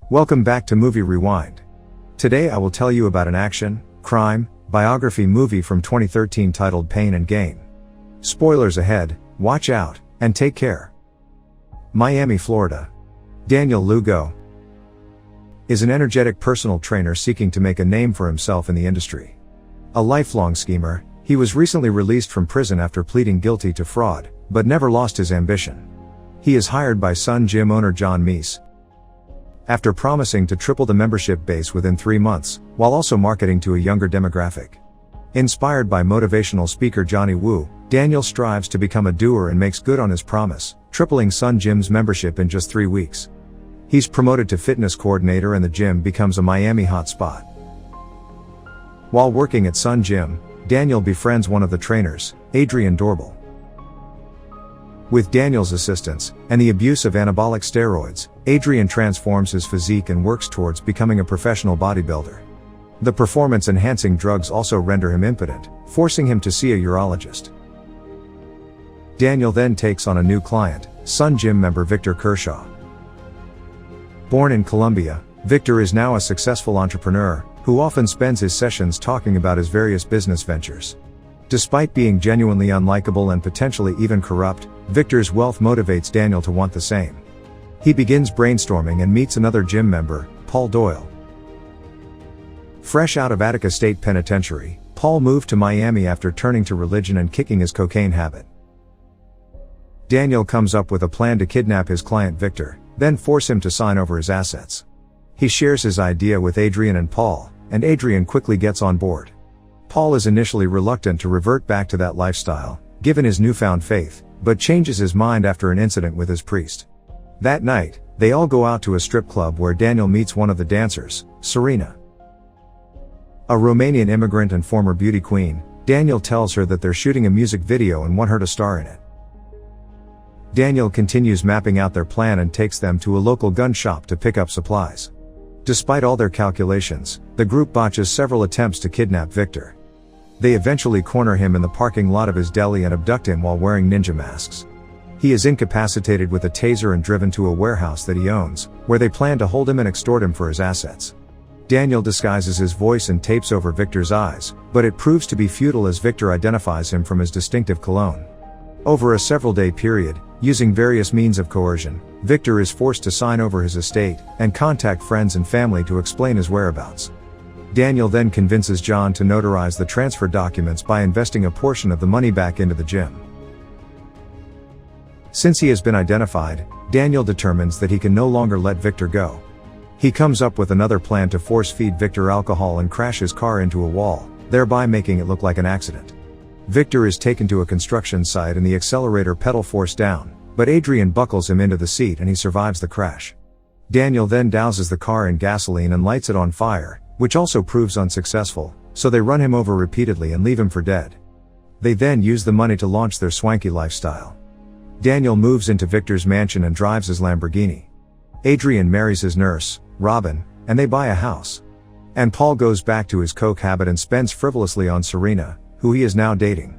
Welcome back to Movie Rewind. Today I will tell you about an action, crime, biography movie from 2013 titled Pain and Gain. Spoilers ahead, watch out, and take care. Miami, Florida. Daniel Lugo is an energetic personal trainer seeking to make a name for himself in the industry. A lifelong schemer, he was recently released from prison after pleading guilty to fraud, but never lost his ambition. He is hired by Sun Gym owner John Meese after promising to triple the membership base within 3 months, while also marketing to a younger demographic. Inspired by motivational speaker Johnny Woo, Daniel strives to become a doer and makes good on his promise, tripling Sun Gym's membership in just 3 weeks. He's promoted to fitness coordinator and the gym becomes a Miami hotspot. While working at Sun Gym, Daniel befriends one of the trainers, Adrian Doorbal. With Daniel's assistance, and the abuse of anabolic steroids, Adrian transforms his physique and works towards becoming a professional bodybuilder. The performance-enhancing drugs also render him impotent, forcing him to see a urologist. Daniel then takes on a new client, Sun Gym member Victor Kershaw. Born in Colombia, Victor is now a successful entrepreneur, who often spends his sessions talking about his various business ventures. Despite being genuinely unlikable and potentially even corrupt, Victor's wealth motivates Daniel to want the same. He begins brainstorming and meets another gym member, Paul Doyle. Fresh out of Attica State Penitentiary, Paul moved to Miami after turning to religion and kicking his cocaine habit. Daniel comes up with a plan to kidnap his client Victor, then force him to sign over his assets. He shares his idea with Adrian and Paul, and Adrian quickly gets on board. Paul is initially reluctant to revert back to that lifestyle, given his newfound faith, but changes his mind after an incident with his priest. That night, they all go out to a strip club where Daniel meets one of the dancers, Serena. A Romanian immigrant and former beauty queen, Daniel tells her that they're shooting a music video and want her to star in it. Daniel continues mapping out their plan and takes them to a local gun shop to pick up supplies. Despite all their calculations, the group botches several attempts to kidnap Victor. They eventually corner him in the parking lot of his deli and abduct him while wearing ninja masks. He is incapacitated with a taser and driven to a warehouse that he owns, where they plan to hold him and extort him for his assets. Daniel disguises his voice and tapes over Victor's eyes, but it proves to be futile as Victor identifies him from his distinctive cologne. Over a several-day period, using various means of coercion, Victor is forced to sign over his estate, and contact friends and family to explain his whereabouts. Daniel then convinces John to notarize the transfer documents by investing a portion of the money back into the gym. Since he has been identified, Daniel determines that he can no longer let Victor go. He comes up with another plan to force-feed Victor alcohol and crash his car into a wall, thereby making it look like an accident. Victor is taken to a construction site and the accelerator pedal forced down, but Adrian buckles him into the seat and he survives the crash. Daniel then douses the car in gasoline and lights it on fire, which also proves unsuccessful, so they run him over repeatedly and leave him for dead. They then use the money to launch their swanky lifestyle. Daniel moves into Victor's mansion and drives his Lamborghini. Adrian marries his nurse, Robin, and they buy a house. And Paul goes back to his coke habit and spends frivolously on Serena, who he is now dating.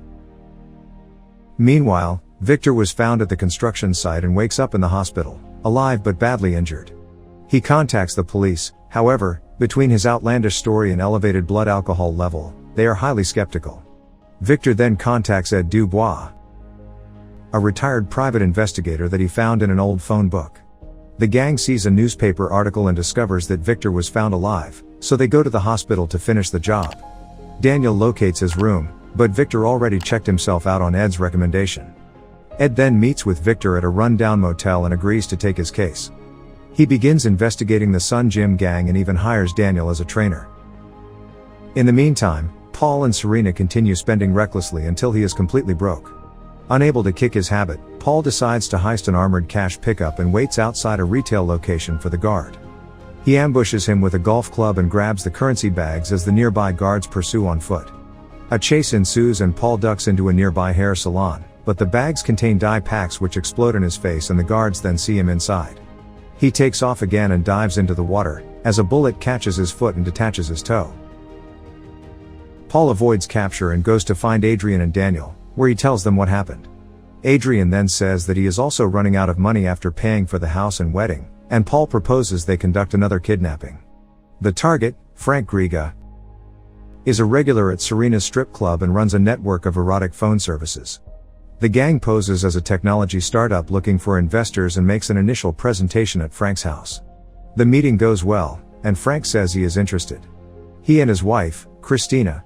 Meanwhile, Victor was found at the construction site and wakes up in the hospital, alive but badly injured. He contacts the police, however, between his outlandish story and elevated blood alcohol level, they are highly skeptical. Victor then contacts Ed Dubois, a retired private investigator that he found in an old phone book. The gang sees a newspaper article and discovers that Victor was found alive, so they go to the hospital to finish the job. Daniel locates his room, but Victor already checked himself out on Ed's recommendation. Ed then meets with Victor at a run-down motel and agrees to take his case. He begins investigating the Sun Gym gang and even hires Daniel as a trainer. In the meantime, Paul and Serena continue spending recklessly until he is completely broke. Unable to kick his habit, Paul decides to heist an armored cash pickup and waits outside a retail location for the guard. He ambushes him with a golf club and grabs the currency bags as the nearby guards pursue on foot. A chase ensues and Paul ducks into a nearby hair salon, but the bags contain dye packs which explode in his face and the guards then see him inside. He takes off again and dives into the water, as a bullet catches his foot and detaches his toe. Paul avoids capture and goes to find Adrian and Daniel, where he tells them what happened. Adrian then says that he is also running out of money after paying for the house and wedding, and Paul proposes they conduct another kidnapping. The target, Frank Griga, is a regular at Serena's strip club and runs a network of erotic phone services. The gang poses as a technology startup looking for investors and makes an initial presentation at Frank's house. The meeting goes well, and Frank says he is interested. He and his wife, Christina,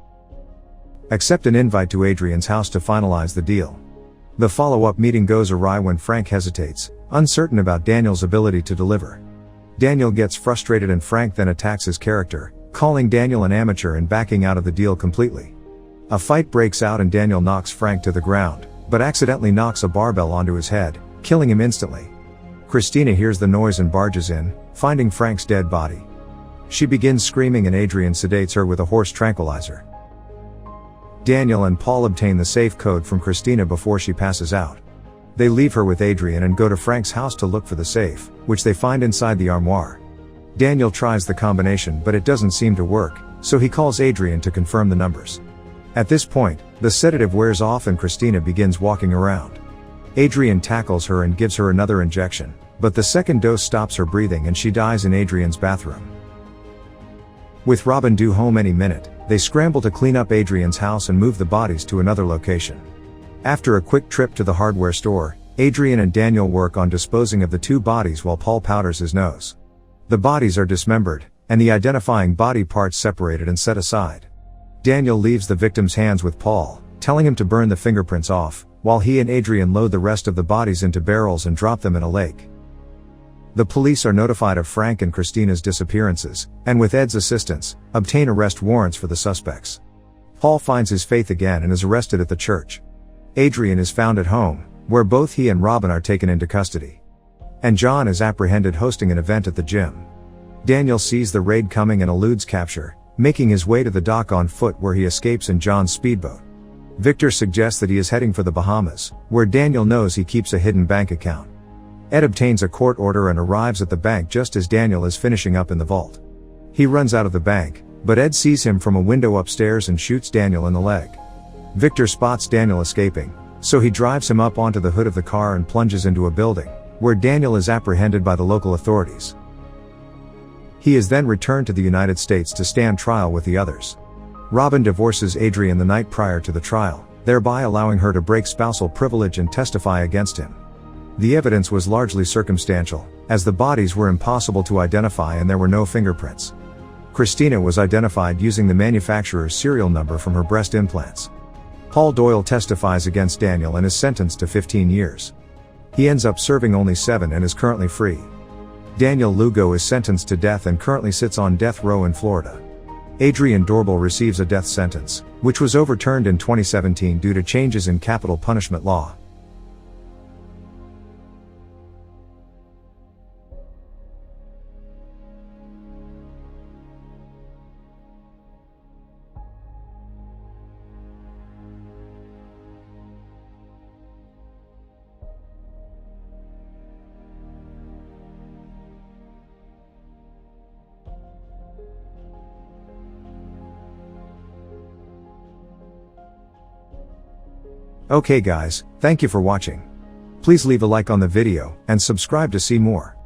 accept an invite to Adrian's house to finalize the deal. The follow-up meeting goes awry when Frank hesitates, uncertain about Daniel's ability to deliver. Daniel gets frustrated and Frank then attacks his character, calling Daniel an amateur and backing out of the deal completely. A fight breaks out and Daniel knocks Frank to the ground, but accidentally knocks a barbell onto his head, killing him instantly. Christina hears the noise and barges in, finding Frank's dead body. She begins screaming and Adrian sedates her with a horse tranquilizer. Daniel and Paul obtain the safe code from Christina before she passes out. They leave her with Adrian and go to Frank's house to look for the safe, which they find inside the armoire. Daniel tries the combination but it doesn't seem to work, so he calls Adrian to confirm the numbers. At this point, the sedative wears off and Christina begins walking around. Adrian tackles her and gives her another injection, but the second dose stops her breathing and she dies in Adrian's bathroom. With Robin due home any minute, they scramble to clean up Adrian's house and move the bodies to another location. After a quick trip to the hardware store, Adrian and Daniel work on disposing of the two bodies while Paul powders his nose. The bodies are dismembered, and the identifying body parts separated and set aside. Daniel leaves the victim's hands with Paul, telling him to burn the fingerprints off, while he and Adrian load the rest of the bodies into barrels and drop them in a lake. The police are notified of Frank and Christina's disappearances, and with Ed's assistance, obtain arrest warrants for the suspects. Paul finds his faith again and is arrested at the church. Adrian is found at home, where both he and Robin are taken into custody. And John is apprehended hosting an event at the gym. Daniel sees the raid coming and eludes capture, making his way to the dock on foot where he escapes in John's speedboat. Victor suggests that he is heading for the Bahamas, where Daniel knows he keeps a hidden bank account. Ed obtains a court order and arrives at the bank just as Daniel is finishing up in the vault. He runs out of the bank, but Ed sees him from a window upstairs and shoots Daniel in the leg. Victor spots Daniel escaping, so he drives him up onto the hood of the car and plunges into a building, where Daniel is apprehended by the local authorities. He is then returned to the United States to stand trial with the others. Robin divorces Adrian the night prior to the trial, thereby allowing her to break spousal privilege and testify against him. The evidence was largely circumstantial, as the bodies were impossible to identify and there were no fingerprints. Christina was identified using the manufacturer's serial number from her breast implants. Paul Doyle testifies against Daniel and is sentenced to 15 years. He ends up serving only 7 and is currently free. Daniel Lugo is sentenced to death and currently sits on death row in Florida. Adrian Doorbal receives a death sentence, which was overturned in 2017 due to changes in capital punishment law. Okay guys, thank you for watching. Please leave a like on the video, and subscribe to see more.